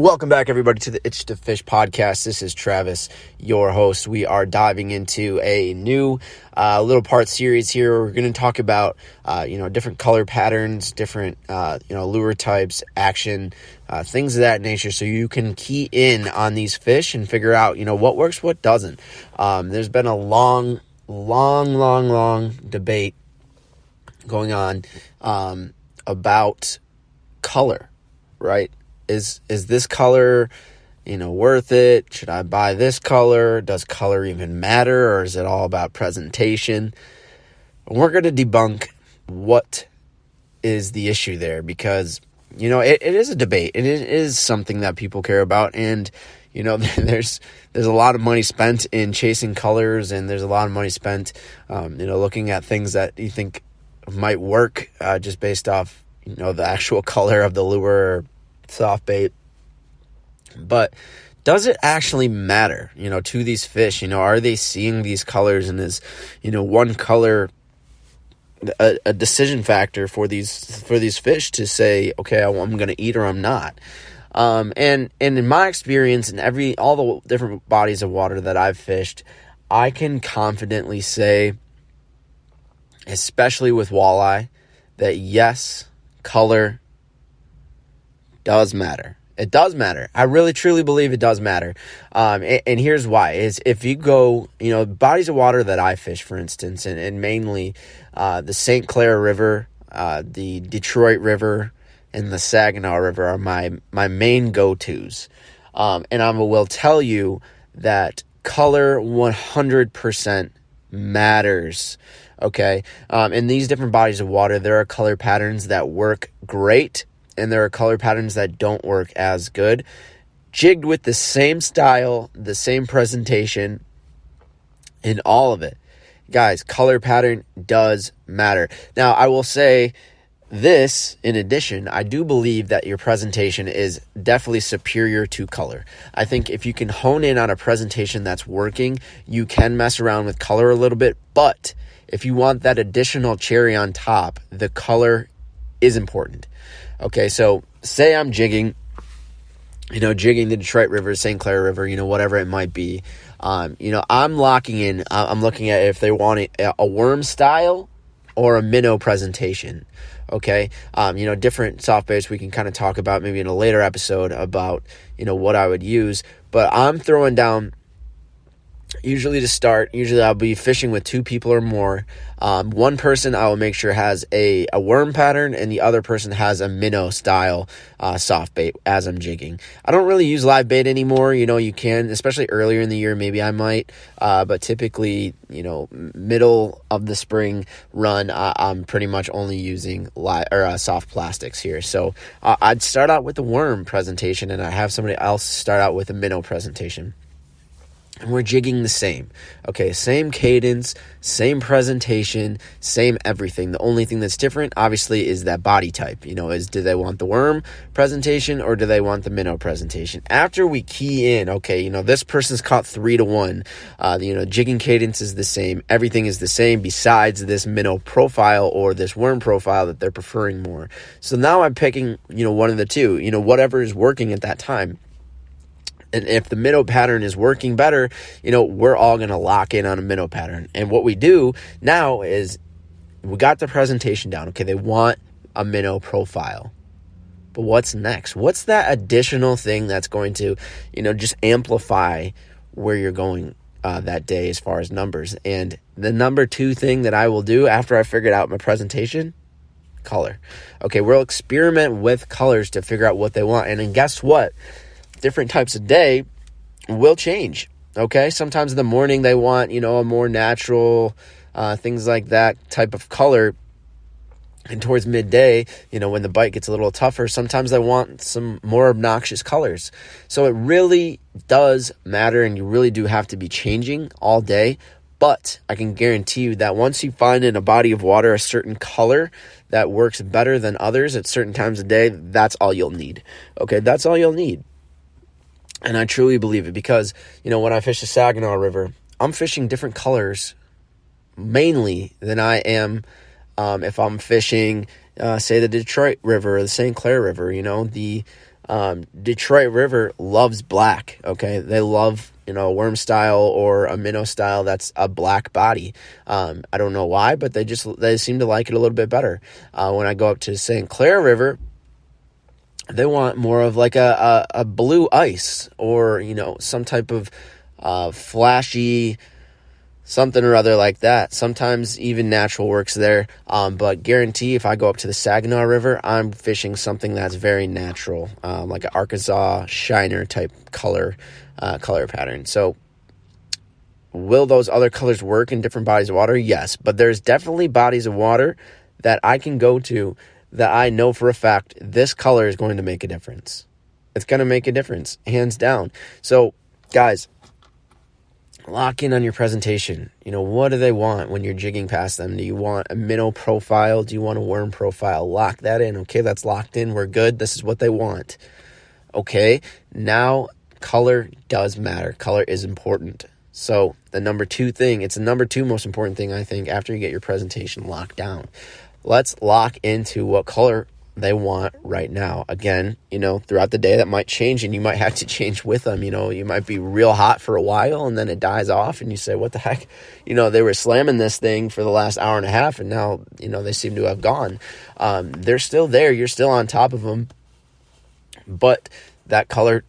Welcome back, everybody, to the Itch to Fish podcast. This is Travis, your host. We are diving into a new little part series here. We're going to talk about, different color patterns, different, lure types, action, things of that nature, so you can key in on these fish and figure out, what works, what doesn't. There's been a long debate going on about color, right? Is this color, worth it? Should I buy this color? Does color even matter, or is it all about presentation? We're going to debunk what is the issue there, because, it is a debate. It is something that people care about, and, there's a lot of money spent in chasing colors, and there's a lot of money spent, looking at things that you think might work just based off, the actual color of the lure, soft bait. But does it actually matter, to these fish? Are they seeing these colors, and is, one color a decision factor for these fish to say, okay, I'm going to eat or I'm not? And in my experience, in all the different bodies of water that I've fished, I can confidently say, especially with walleye, that yes, color does matter. It does matter. I really truly believe it does matter. And here's why. Is if you go, bodies of water that I fish, for instance, and mainly the St. Clair River, the Detroit River, and the Saginaw River are my main go-tos. And I will tell you that color 100% matters. Okay? In these different bodies of water, there are color patterns that work great, and there are color patterns that don't work as good. Jigged with the same style, the same presentation, in all of it. Guys, color pattern does matter. Now, I will say this, in addition, I do believe that your presentation is definitely superior to color. I think if you can hone in on a presentation that's working, you can mess around with color a little bit, but if you want that additional cherry on top, the color is important. Okay, so say I'm jigging the Detroit River, St. Clair River, whatever it might be. I'm locking in, I'm looking at if they want a worm style or a minnow presentation. Okay, different soft baits we can kind of talk about maybe in a later episode about, what I would use. But I'm throwing down, usually I'll be fishing with two people or more. One person I will make sure has a worm pattern, and the other person has a minnow style soft bait as I'm jigging. I don't really use live bait anymore. You can, especially earlier in the year, maybe I might. But typically, middle of the spring run, I'm pretty much only using soft plastics here. So I'd start out with the worm presentation, and I have somebody else start out with a minnow presentation. And we're jigging the same. Okay, same cadence, same presentation, same everything. The only thing that's different, obviously, is that body type. Do they want the worm presentation or do they want the minnow presentation? After we key in, okay, this person's caught 3-1. Jigging cadence is the same. Everything is the same besides this minnow profile or this worm profile that they're preferring more. So now I'm picking, one of the two, whatever is working at that time. And if the minnow pattern is working better, we're all going to lock in on a minnow pattern. And what we do now is we got the presentation down. Okay, they want a minnow profile. But what's next? What's that additional thing that's going to, just amplify where you're going that day as far as numbers? And the number 2 thing that I will do after I figured out my presentation, color. Okay, we'll experiment with colors to figure out what they want. And then guess what? Different types of day will change. Okay, sometimes in the morning they want, a more natural, things like that type of color. And towards midday, when the bite gets a little tougher, sometimes they want some more obnoxious colors. So it really does matter, and you really do have to be changing all day. But I can guarantee you that once you find in a body of water a certain color that works better than others at certain times of day, that's all you'll need. Okay, that's all you'll need. And I truly believe it because, when I fish the Saginaw River, I'm fishing different colors mainly than I am if I'm fishing, say, the Detroit River or the St. Clair River. The Detroit River loves black. Okay, they love, a worm style or a minnow style that's a black body. I don't know why, but they seem to like it a little bit better. When I go up to St. Clair River, they want more of like a blue ice, or some type of flashy something or other like that. Sometimes even natural works there, but guarantee if I go up to the Saginaw River, I'm fishing something that's very natural, like an Arkansas shiner type color pattern. So will those other colors work in different bodies of water? Yes, but there's definitely bodies of water that I can go to that I know for a fact this color is going to make a difference. It's going to make a difference, hands down. So guys, lock in on your presentation. What do they want when you're jigging past them? Do you want a minnow profile? Do you want a worm profile? Lock that in. Okay, that's locked in. We're good. This is what they want. Okay, now color does matter. Color is important. So the number two thing, it's the number two most important thing, I think, after you get your presentation locked down. Let's lock into what color they want right now. Again, throughout the day that might change, and you might have to change with them. You might be real hot for a while and then it dies off and you say, what the heck? They were slamming this thing for the last hour and a half and now, they seem to have gone. They're still there. You're still on top of them, but that color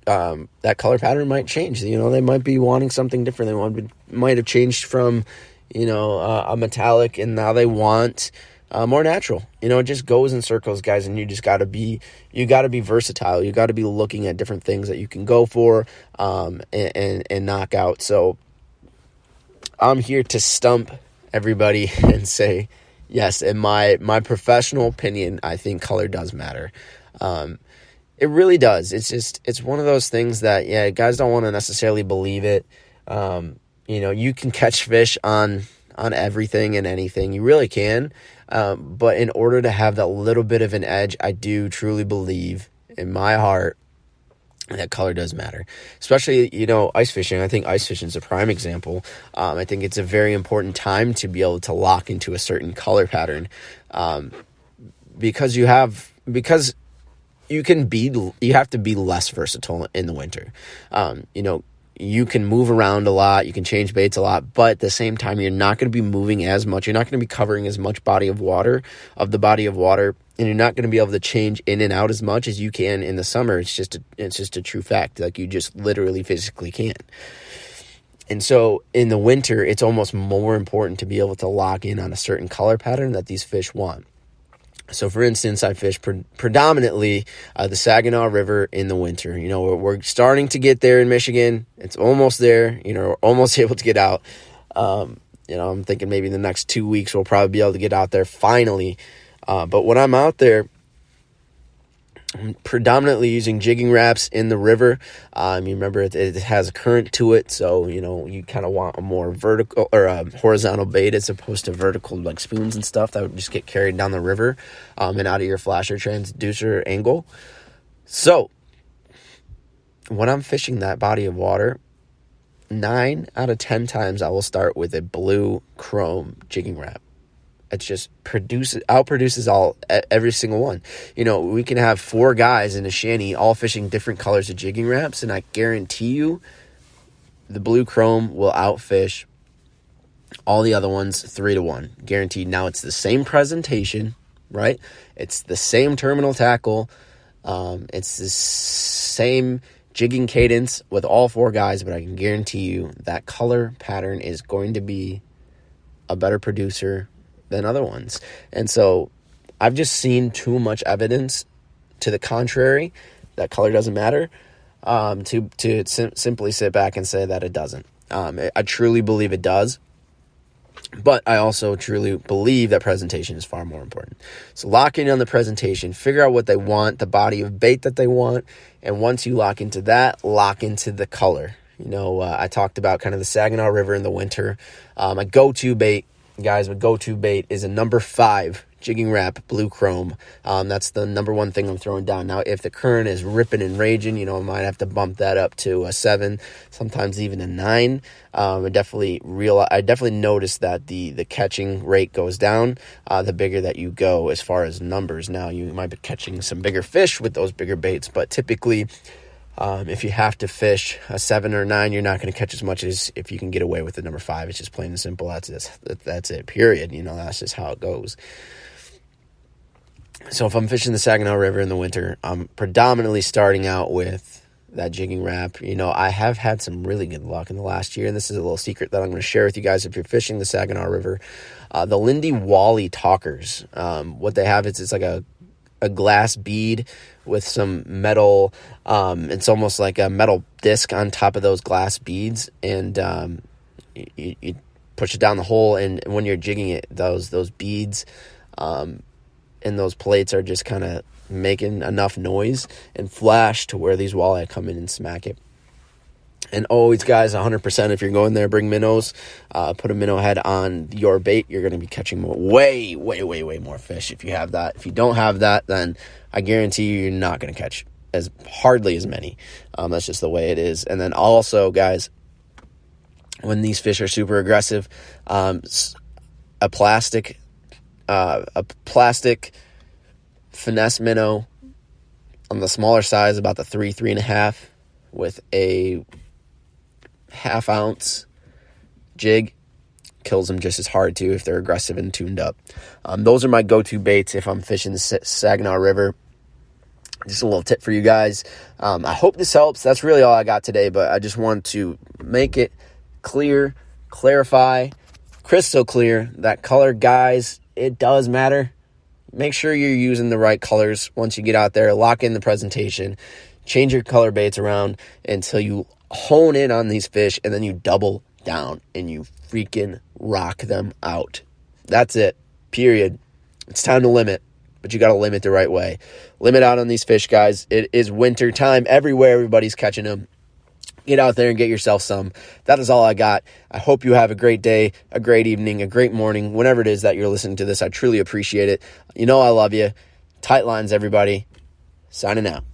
pattern might change. They might be wanting something different. They might have changed from, a metallic, and now they want more natural. It just goes in circles, guys, and you gotta be versatile. You gotta be looking at different things that you can go for, and knock out. So I'm here to stump everybody and say, yes, in my professional opinion, I think color does matter. It really does. It's one of those things that, guys don't want to necessarily believe it. You can catch fish on everything and anything. You really can. But in order to have that little bit of an edge, I do truly believe in my heart that color does matter. Especially, ice fishing. I think ice fishing is a prime example. I think it's a very important time to be able to lock into a certain color pattern. Because you have to be less versatile in the winter. You can move around a lot, you can change baits a lot, but at the same time, you're not going to be moving as much. You're not going to be covering as much body of water, and you're not going to be able to change in and out as much as you can in the summer. It's just a true fact. Like, you just literally physically can't. And so in the winter, it's almost more important to be able to lock in on a certain color pattern that these fish want. So, for instance, I fish predominantly the Saginaw River in the winter. We're starting to get there in Michigan. It's almost there. We're almost able to get out. I'm thinking maybe in the next 2 weeks we'll probably be able to get out there finally. But when I'm out there, I'm predominantly using jigging wraps in the river. You remember it has a current to it, so you kind of want a more vertical or a horizontal bait as opposed to vertical, like spoons and stuff that would just get carried down the river and out of your flasher transducer angle. So when I'm fishing that body of water, 9 out of 10 times I will start with a blue chrome jigging wrap. It just outproduces every single one. We can have 4 guys in a shanty all fishing different colors of jigging wraps, and I guarantee you the blue chrome will outfish all the other ones 3-1. Guaranteed. Now, it's the same presentation, right? It's the same terminal tackle. It's the same jigging cadence with all 4 guys, but I can guarantee you that color pattern is going to be a better producer than other ones. And so I've just seen too much evidence to the contrary that color doesn't matter to simply sit back and say that it doesn't. I truly believe it does, but I also truly believe that presentation is far more important. So lock in on the presentation, figure out what they want, the body of bait that they want, and once you lock into that, lock into the color. I talked about kind of the Saginaw River in the winter. My go-to bait, guys, my go-to bait is a number 5 Jigging Rap Blue Chrome. That's the number one thing I'm throwing down. Now, if the current is ripping and raging, I might have to bump that up to a 7, sometimes even a 9. I definitely noticed that the catching rate goes down the bigger that you go as far as numbers. Now, you might be catching some bigger fish with those bigger baits, but typically, if you have to fish a 7 or 9, you're not going to catch as much as if you can get away with the number 5. It's just plain and simple. That's it, period. That's just how it goes. So if I'm fishing the Saginaw River in the winter, I'm predominantly starting out with that Jigging Rap. I have had some really good luck in the last year, and this is a little secret that I'm going to share with you guys if you're fishing the Saginaw River. The Lindy Wally Talkers, what they have is it's like a glass bead with some metal, it's almost like a metal disc on top of those glass beads, and you push it down the hole, and when you're jigging it, those beads and those plates are just kind of making enough noise and flash to where these walleye come in and smack it. And always, guys, 100%, if you're going there, bring minnows. Put a minnow head on your bait. You're going to be catching way more fish if you have that. If you don't have that, then I guarantee you're not going to catch hardly as many. That's just the way it is. And then also, guys, when these fish are super aggressive, a plastic finesse minnow on the smaller size, about the 3.5, with a 1/2 ounce jig, kills them just as hard too if they're aggressive and tuned up. Those are my go-to baits if I'm fishing the Saginaw River. Just a little tip for you guys. I hope this helps. That's really all I got today, but I just want to make it clear, clarify, crystal clear that color, guys, it does matter. Make sure you're using the right colors once you get out there. Lock in the presentation. Change your color baits around until you hone in on these fish, and then you double down and you freaking rock them out. That's it. Period. It's time to limit, but you got to limit the right way. Limit out on these fish, guys. It is winter time everywhere. Everybody's catching them. Get out there and get yourself some. That is all I got. I hope you have a great day, a great evening, a great morning, whenever it is that you're listening to this. I truly appreciate it. I love you. Tight lines, everybody. Signing out.